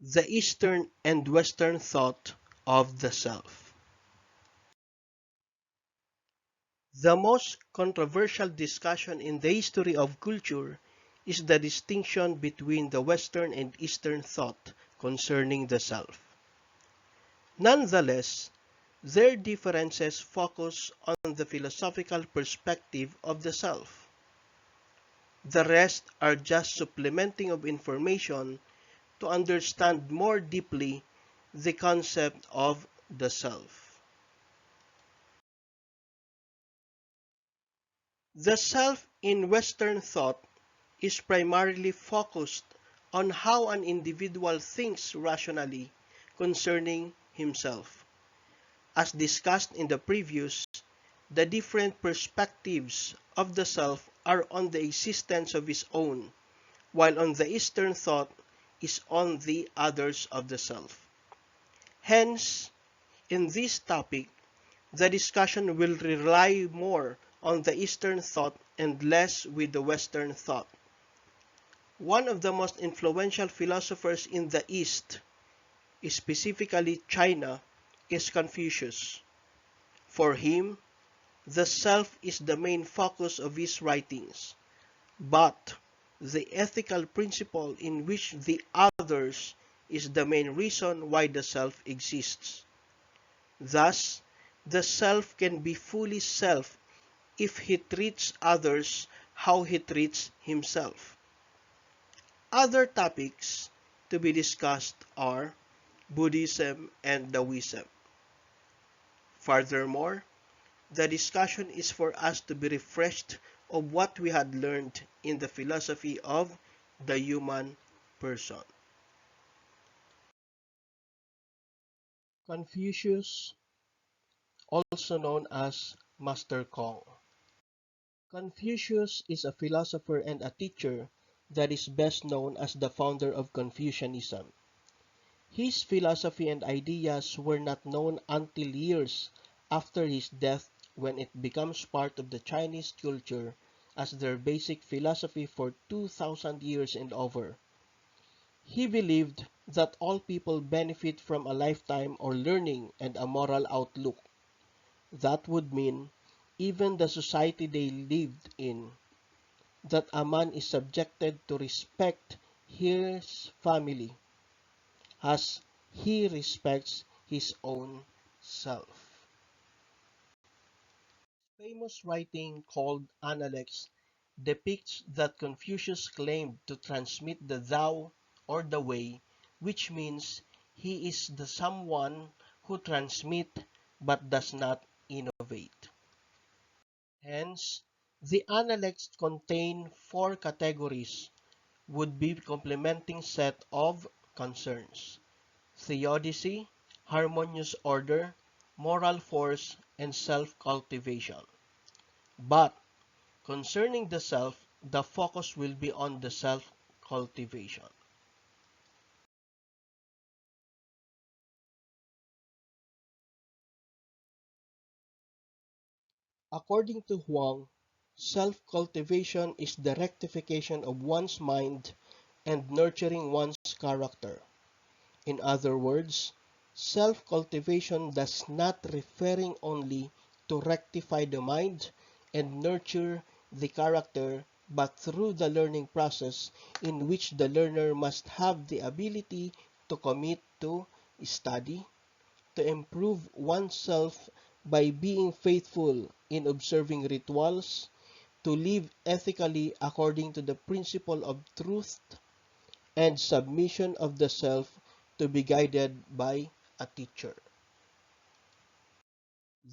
The Eastern and Western thought of the self. The most controversial discussion in the history of culture is the distinction between the Western and Eastern thought concerning the self. Nonetheless, their differences focus on the philosophical perspective of the self. The rest are just supplementing of information to understand more deeply the concept of the self. The self in Western thought is primarily focused on how an individual thinks rationally concerning himself. As discussed in the previous, the different perspectives of the self are on the existence of his own, while on the Eastern thought is on the others of the self. Hence, in this topic, the discussion will rely more on the Eastern thought and less with the Western thought. One of the most influential philosophers in the East, specifically China, is Confucius. For him, the self is the main focus of his writings, but the ethical principle in which the others is the main reason why the self exists. Thus, the self can be fully self if he treats others how he treats himself. Other topics to be discussed are Buddhism and Taoism. Furthermore, the discussion is for us to be refreshed of what we had learned in the philosophy of the human person. Confucius, also known as Master Kong. Confucius is a philosopher and a teacher that is best known as the founder of Confucianism. His philosophy and ideas were not known until years after his death, when it becomes part of the Chinese culture as their basic philosophy for 2,000 years and over. He believed that all people benefit from a lifetime or learning and a moral outlook. That would mean even the society they lived in, that a man is subjected to respect his family as he respects his own self. Famous writing called Analects depicts that Confucius claimed to transmit the Tao or the Way, which means he is the someone who transmit but does not innovate. Hence, the Analects contain four categories would be complementing set of concerns: theodicy, harmonious order, moral force, and self-cultivation. But concerning the self, the focus will be on the self-cultivation. According to Huang, self-cultivation is the rectification of one's mind and nurturing one's character. In other words, self-cultivation does not referring only to rectify the mind and nurture the character, but through the learning process in which the learner must have the ability to commit to study, to improve oneself by being faithful in observing rituals, to live ethically according to the principle of truth, and submission of the self to be guided by a teacher.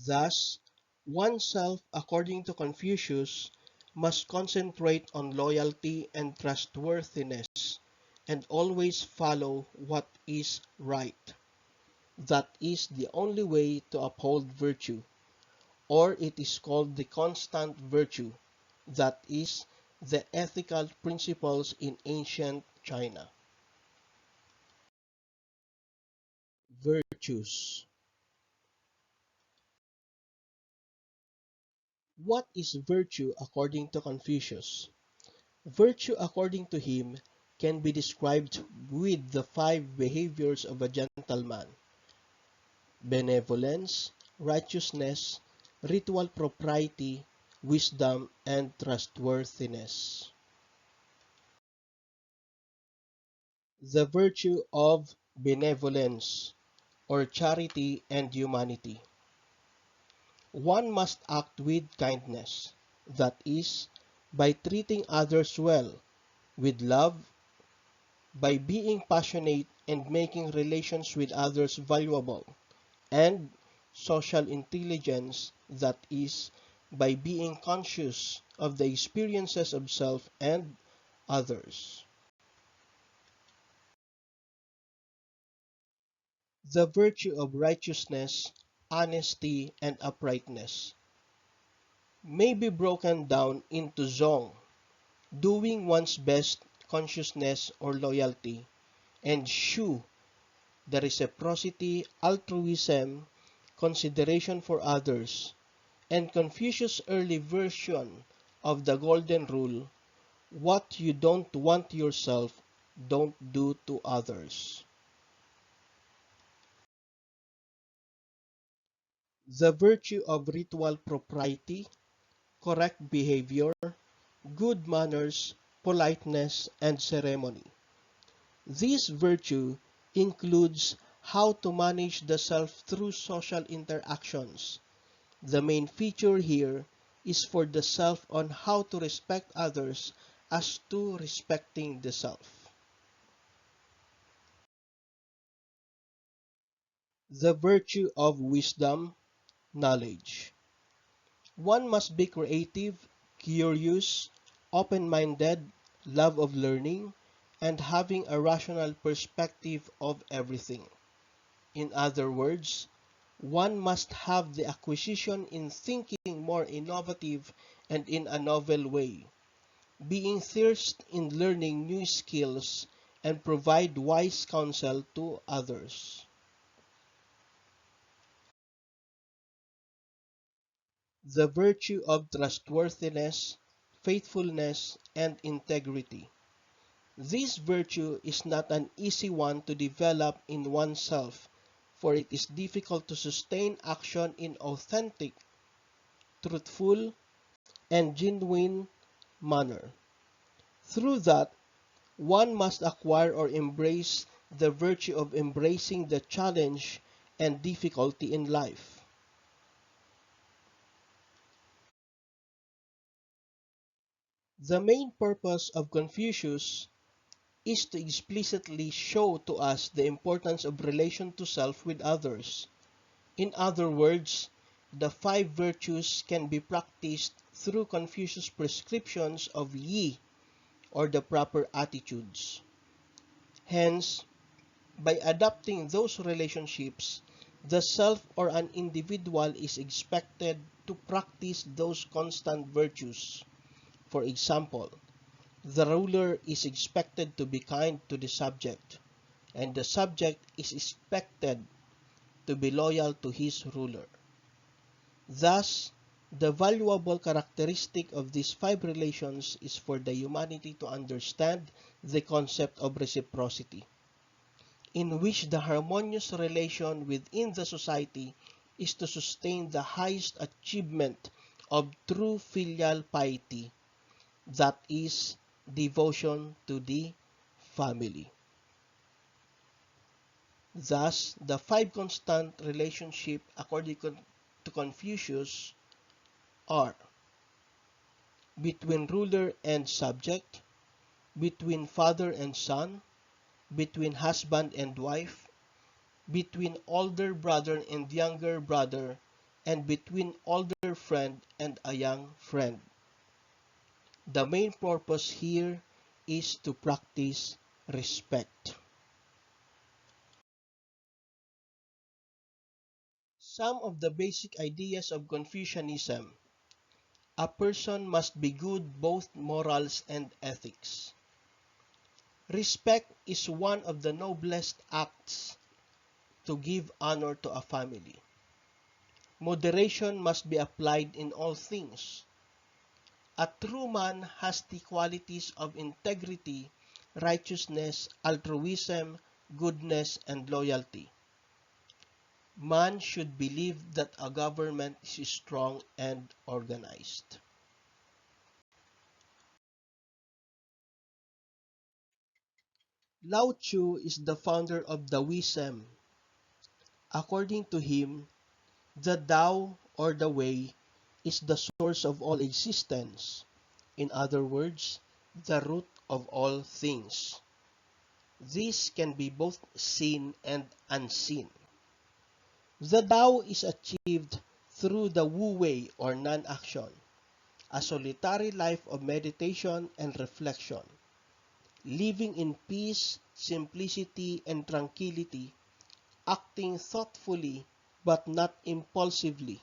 Thus, oneself, according to Confucius, must concentrate on loyalty and trustworthiness and always follow what is right. That is the only way to uphold virtue, or it is called the constant virtue, that is, the ethical principles in ancient China. Virtues. What is virtue according to Confucius? Virtue according to him can be described with the 5 behaviors of a gentleman: benevolence, righteousness, ritual propriety, wisdom, and trustworthiness. The virtue of benevolence, or charity and humanity. One must act with kindness, that is, by treating others well, with love, by being passionate and making relations with others valuable, and social intelligence, that is, by being conscious of the experiences of self and others. The virtue of righteousness, honesty, and uprightness may be broken down into zong, doing one's best, consciousness, or loyalty, and shu, the reciprocity, altruism, consideration for others, and Confucius' early version of the Golden Rule: what you don't want yourself, don't do to others. The virtue of ritual propriety, correct behavior, good manners, politeness, and ceremony. This virtue includes how to manage the self through social interactions. The main feature here is for the self on how to respect others as to respecting the self. The virtue of wisdom, knowledge. One must be creative, curious, open-minded, love of learning, and having a rational perspective of everything. In other words, one must have the acquisition in thinking more innovative and in a novel way, being thirst in learning new skills, and provide wise counsel to others. The virtue of trustworthiness, faithfulness, and integrity. This virtue is not an easy one to develop in oneself, for it is difficult to sustain action in authentic, truthful, and genuine manner. Through that, one must acquire or embrace the virtue of embracing the challenge and difficulty in life. The main purpose of Confucius is to explicitly show to us the importance of relation to self with others. In other words, the 5 virtues can be practiced through Confucius' prescriptions of yi, or the proper attitudes. Hence, by adopting those relationships, the self or an individual is expected to practice those constant virtues. For example, the ruler is expected to be kind to the subject, and the subject is expected to be loyal to his ruler. Thus, the valuable characteristic of these 5 relations is for the humanity to understand the concept of reciprocity, in which the harmonious relation within the society is to sustain the highest achievement of true filial piety, that is, devotion to the family. Thus, the 5 constant relationships according to Confucius are: between ruler and subject, between father and son, between husband and wife, between older brother and younger brother, and between older friend and a young friend. The main purpose here is to practice respect. Some of the basic ideas of Confucianism. A person must be good both morals and ethics. Respect is one of the noblest acts to give honor to a family. Moderation must be applied in all things. A true man has the qualities of integrity, righteousness, altruism, goodness, and loyalty. Man should believe that a government is strong and organized. Lao Tzu is the founder of Taoism. According to him, the Tao or the Way is the source of all existence. In other words, the root of all things. This can be both seen and unseen. The Tao is achieved through the Wu Wei or non-action, a solitary life of meditation and reflection, living in peace, simplicity, and tranquility, acting thoughtfully but not impulsively,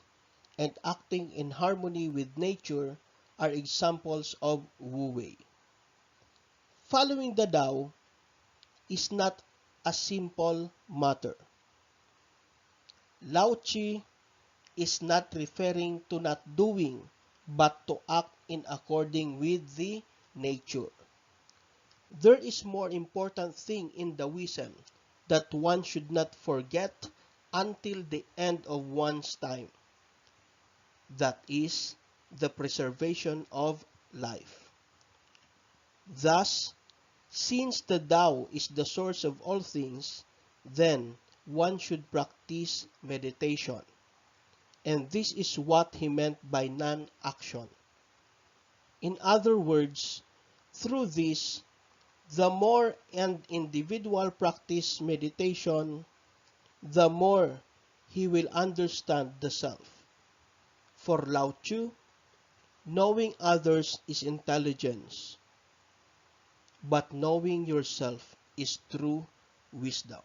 and acting in harmony with nature are examples of Wu Wei. Following the Tao is not a simple matter. Lao Tzu is not referring to not doing, but to act in according with the nature. There is more important thing in Taoism that one should not forget until the end of one's time. That is the preservation of life. Thus, since the Tao is the source of all things, then one should practice meditation. And this is what he meant by non-action. In other words, through this, the more an individual practice meditation, the more he will understand the self. For Lao Tzu, knowing others is intelligence, but knowing yourself is true wisdom.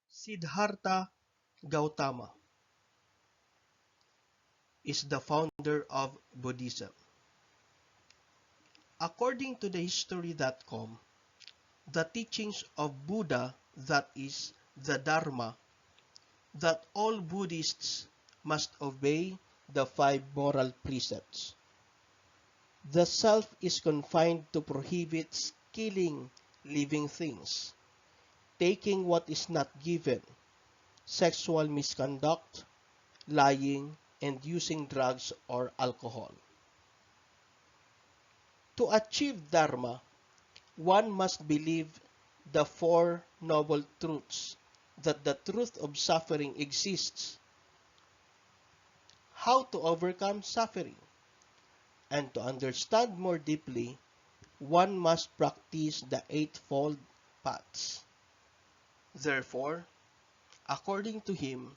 Siddhartha Gautama is the founder of Buddhism. According to the history.com, the teachings of Buddha, that is, the Dharma, that all Buddhists must obey the five moral precepts. The self is confined to prohibit killing living things, taking what is not given, sexual misconduct, lying, and using drugs or alcohol. To achieve Dharma, one must believe the Four Noble Truths, that the truth of suffering exists, how to overcome suffering, and to understand more deeply, one must practice the Eightfold Paths. Therefore, according to him,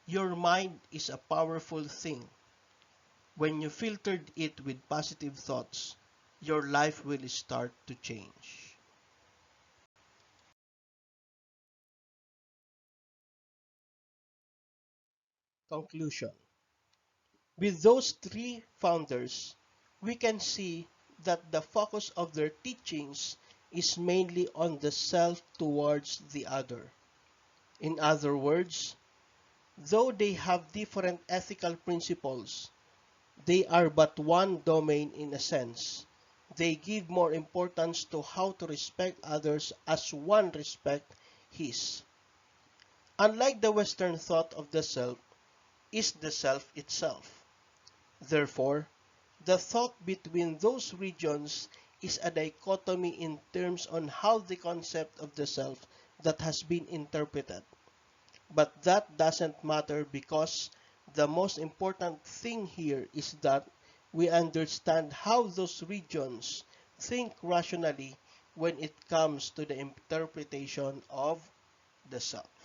your mind is a powerful thing. When you filtered it with positive thoughts, your life will start to change. Conclusion. With those three founders, we can see that the focus of their teachings is mainly on the self towards the other. In other words, though they have different ethical principles, they are but one domain in a sense. They give more importance to how to respect others as one respects his. Unlike the Western thought of the self, is the self itself. Therefore, the thought between those regions is a dichotomy in terms on how the concept of the self that has been interpreted. But that doesn't matter because the most important thing here is that we understand how those regions think rationally when it comes to the interpretation of the self.